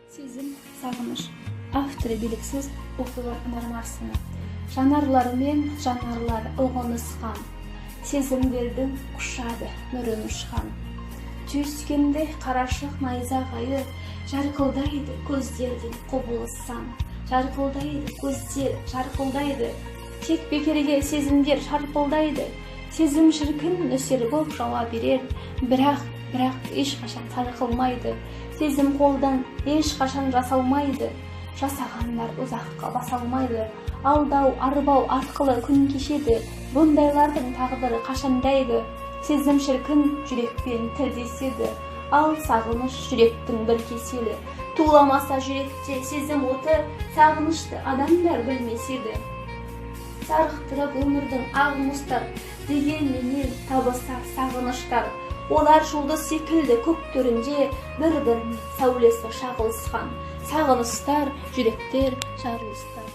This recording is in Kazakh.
Сезім, сағыныш. Авторы белгісіз, оқылар ынармарсыны. Жанарларымен жанарлар ұғынысқан. Сезімдердің құшады нұрын ұшқан. Түйіскенде қарашық найзағайы, жарқылдайды көздерден құбылыссан. Жарқылдайды көздер, жарқылдайды. Тек бекерге сезімдер шарпылдайды. Сезім шіркін нөсер боп жауа берер, бірақ ешқашан сарқылмайды. Сезім қолдан ешқашан жасалмайды. Жасағандар ұзаққа басалмайды. Алдау, арбау арқылы күн кешеді. Бұндайлардың тағдыры қашандайды. Сезім шіркін жүрекпен тілдеседі. Ал сағыныш жүректің бір кеселі. Туламаса жүректе сезім оты, сағынышты адамдар білмеседі. Сарықтырып өмірдің ақ мұстар, дегенменен табысар сағыныштар. Олар жұлдыз секілді көк төрінде бір-біріне сәулесі шағылысқан. Сағыныстар, жүректер жарылыстар.